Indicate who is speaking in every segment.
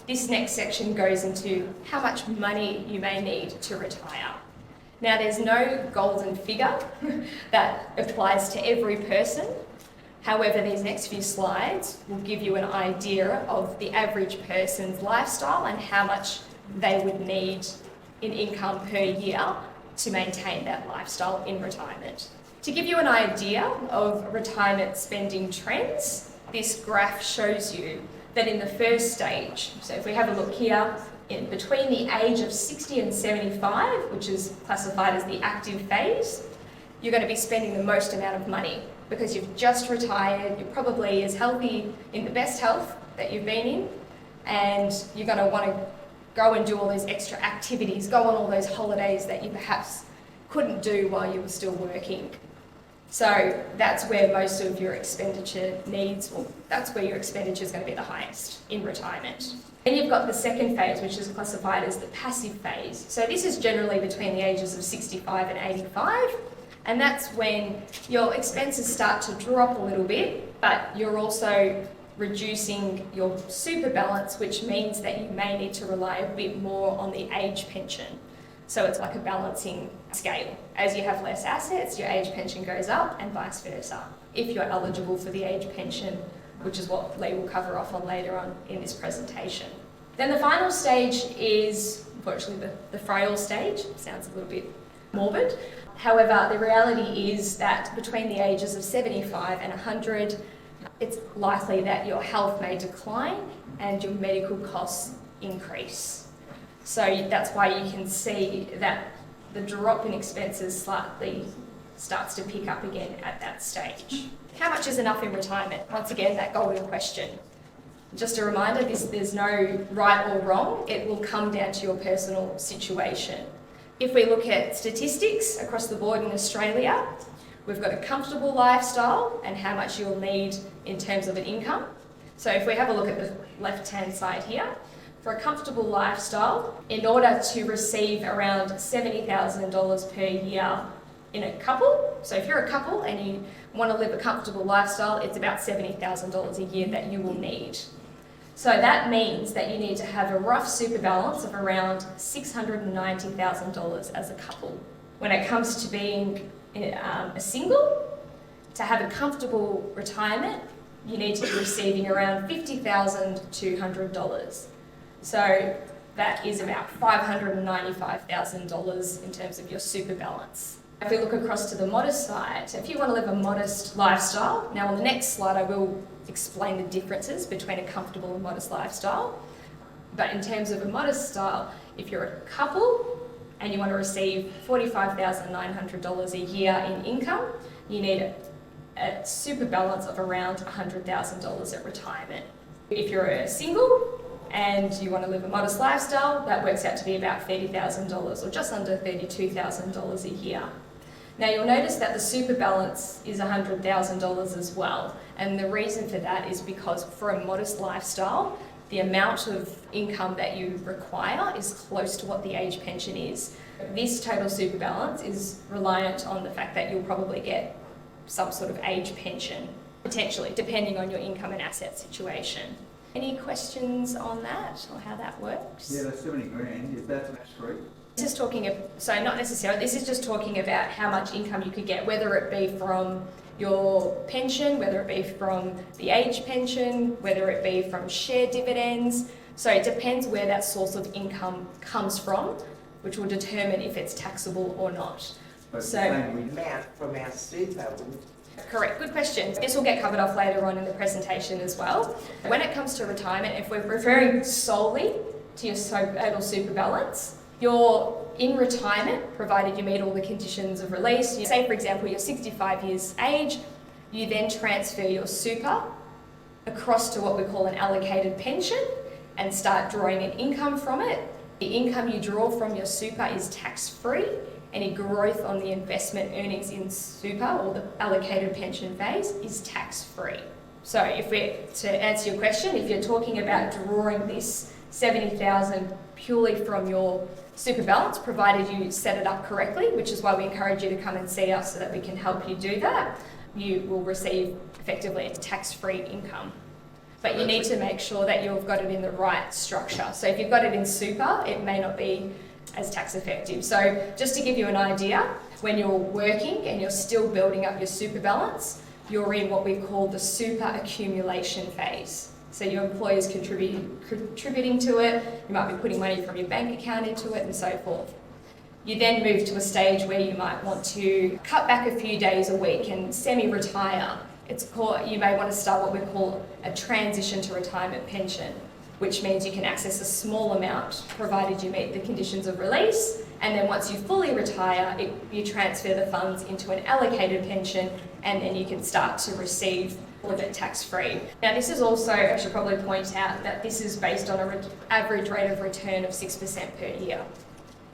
Speaker 1: This next section goes into how much money you may need to retire. Now, there's no golden figure that applies to every person. However, these next few slides will give you an idea of the average person's lifestyle and how much they would need in income per year to maintain that lifestyle in retirement. To give you an idea of retirement spending trends, this graph shows you that in the first stage, so if we have a look here, in between the age of 60 and 75, which is classified as the active phase, you're going to be spending the most amount of money because you've just retired, you're probably as healthy, in the best health that you've been in, and you're going to want to go and do all those extra activities, go on all those holidays that you perhaps couldn't do while you were still working. So that's where most of your expenditure needs, or that's where your expenditure is going to be the highest in retirement. Then you've got the second phase, which is classified as the passive phase. So this is generally between the ages of 65 and 85, and that's when your expenses start to drop a little bit, but you're also reducing your super balance, which means that you may need to rely a bit more on the age pension. So it's like a balancing scale. As you have less assets, your age pension goes up and vice versa, if you're eligible for the age pension, which is what Lee will cover off on later on in this presentation. Then the final stage is, unfortunately, the frail stage. Sounds a little bit morbid. However, the reality is that between the ages of 75 and 100, it's likely that your health may decline and your medical costs increase. So that's why you can see that the drop in expenses slightly starts to pick up again at that stage. How much is enough in retirement? Once again, that golden question. Just a reminder, there's no right or wrong. It will come down to your personal situation. If we look at statistics across the board in Australia, we've got a comfortable lifestyle and how much you'll need in terms of an income. So if we have a look at the left-hand side here, for a comfortable lifestyle, in order to receive around $70,000 per year in a couple, so if you're a couple and you want to live a comfortable lifestyle, it's about $70,000 a year that you will need. So that means that you need to have a rough super balance of around $690,000 as a couple. When it comes to being a single, to have a comfortable retirement, you need to be receiving around $50,200. So that is about $595,000 in terms of your super balance. If we look across to the modest side, so if you want to live a modest lifestyle, now on the next slide I will explain the differences between a comfortable and modest lifestyle. But in terms of a modest style, if you're a couple and you want to receive $45,900 a year in income, you need a super balance of around $100,000 at retirement. If you're a single and you want to live a modest lifestyle, that works out to be about $30,000 or just under $32,000 a year. Now you'll notice that the super balance is $100,000 as well, and the reason for that is because for a modest lifestyle, the amount of income that you require is close to what the age pension is. This total super balance is reliant on the fact that you'll probably get some sort of age pension, potentially, depending on your income and asset situation. Any questions on that or how that works?
Speaker 2: Yeah, that's 70 grand. Is that tax-free?
Speaker 1: This is talking, so not necessarily, this is just talking about how much income you could get, whether it be from your pension, whether it be from the age pension, whether it be from share dividends. So it depends where that source of income comes from, which will determine if it's taxable or not.
Speaker 2: But
Speaker 1: so
Speaker 3: amount from our super.
Speaker 1: Correct, good question. This will get covered off later on in the presentation as well. When it comes to retirement, if we're referring solely to your total super balance, you're in retirement, provided you meet all the conditions of release. Say, for example, you're 65 years age, you then transfer your super across to what we call an allocated pension and start drawing an income from it. The income you draw from your super is tax-free. Any growth on the investment earnings in super or the allocated pension phase is tax-free. So to answer your question, if you're talking about drawing this $70,000 purely from your super balance, provided you set it up correctly, which is why we encourage you to come and see us so that we can help you do that, you will receive effectively a tax-free income. But you need to make sure that you've got it in the right structure. So if you've got it in super, it may not be as tax effective. So just to give you an idea, when you're working and you're still building up your super balance, you're in what we call the super accumulation phase. So your employer's contributing to it, you might be putting money from your bank account into it and so forth. You then move to a stage where you might want to cut back a few days a week and semi-retire. You may want to start what we call a transition to retirement pension, which means you can access a small amount provided you meet the conditions of release, and then once you fully retire, you transfer the funds into an allocated pension, and then you can start to receive all of it tax-free. Now this is also, I should probably point out that this is based on an average rate of return of 6% per year.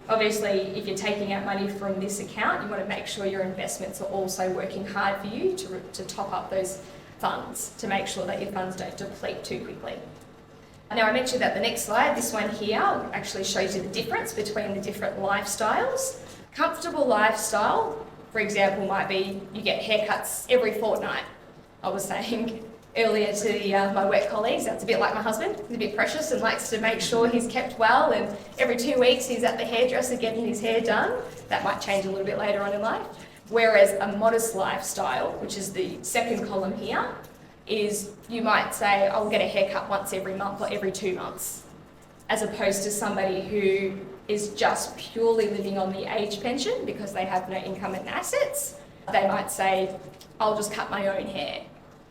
Speaker 1: Obviously, if you're taking out money from this account, you want to make sure your investments are also working hard for you to top up those funds, to make sure that your funds don't deplete too quickly. Now I mentioned that the next slide, this one here, actually shows you the difference between the different lifestyles. Comfortable lifestyle, for example, might be you get haircuts every fortnight. I was saying earlier to my work colleagues, that's a bit like my husband. He's a bit precious and likes to make sure he's kept well, and every 2 weeks he's at the hairdresser getting his hair done. That might change a little bit later on in life. Whereas a modest lifestyle, which is the second column here, is you might say, I'll get a haircut once every month or every 2 months, as opposed to somebody who is just purely living on the age pension because they have no income and assets. They might say, I'll just cut my own hair.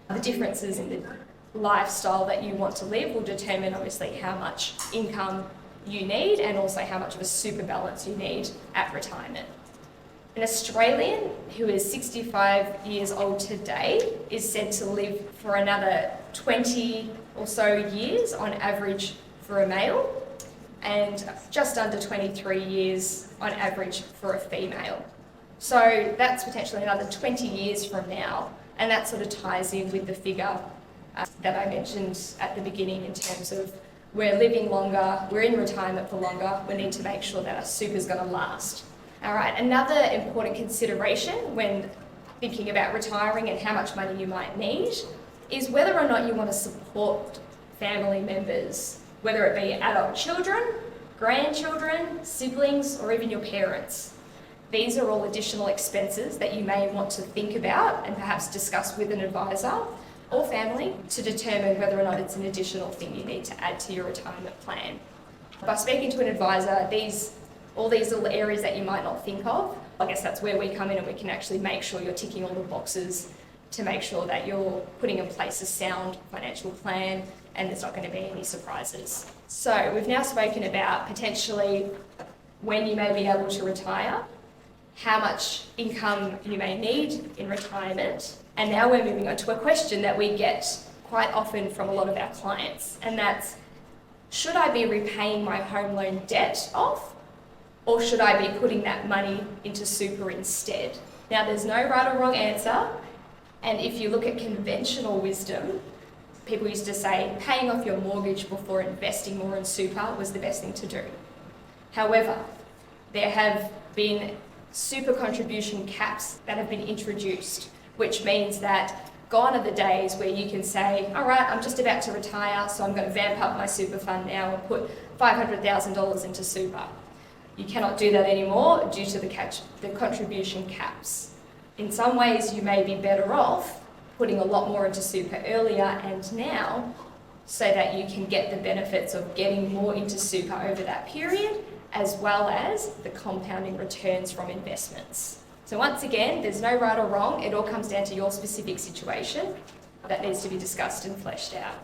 Speaker 1: The differences in the lifestyle that you want to live will determine obviously how much income you need and also how much of a super balance you need at retirement. An Australian who is 65 years old today is said to live for another 20 or so years on average for a male, and just under 23 years on average for a female. So that's potentially another 20 years from now, and that sort of ties in with the figure that I mentioned at the beginning in terms of we're living longer, we're in retirement for longer, we need to make sure that our super is going to last. All right, another important consideration when thinking about retiring and how much money you might need is whether or not you want to support family members, whether it be adult children, grandchildren, siblings, or even your parents. These are all additional expenses that you may want to think about and perhaps discuss with an advisor or family to determine whether or not it's an additional thing you need to add to your retirement plan. By speaking to an advisor, all these little areas that you might not think of, I guess that's where we come in and we can actually make sure you're ticking all the boxes to make sure that you're putting in place a sound financial plan and there's not going to be any surprises. So we've now spoken about potentially when you may be able to retire, how much income you may need in retirement, and now we're moving on to a question that we get quite often from a lot of our clients, and that's, should I be repaying my home loan debt off, or should I be putting that money into super instead? Now there's no right or wrong answer, and if you look at conventional wisdom, people used to say paying off your mortgage before investing more in super was the best thing to do. However, there have been super contribution caps that have been introduced, which means that gone are the days where you can say, all right, I'm just about to retire, so I'm going to vamp up my super fund now and put $500,000 into super. You cannot do that anymore due to the contribution caps. In some ways, you may be better off putting a lot more into super earlier and now so that you can get the benefits of getting more into super over that period, as well as the compounding returns from investments. So once again, there's no right or wrong, it all comes down to your specific situation that needs to be discussed and fleshed out.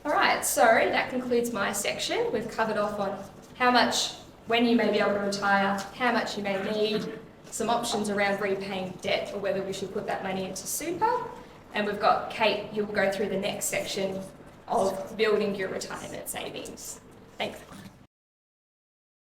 Speaker 1: All right, so that concludes my section. We've covered off on how much, when you may be able to retire, how much you may need, some options around repaying debt or whether we should put that money into super. And we've got Kate, who will go through the next section of building your retirement savings. Thanks.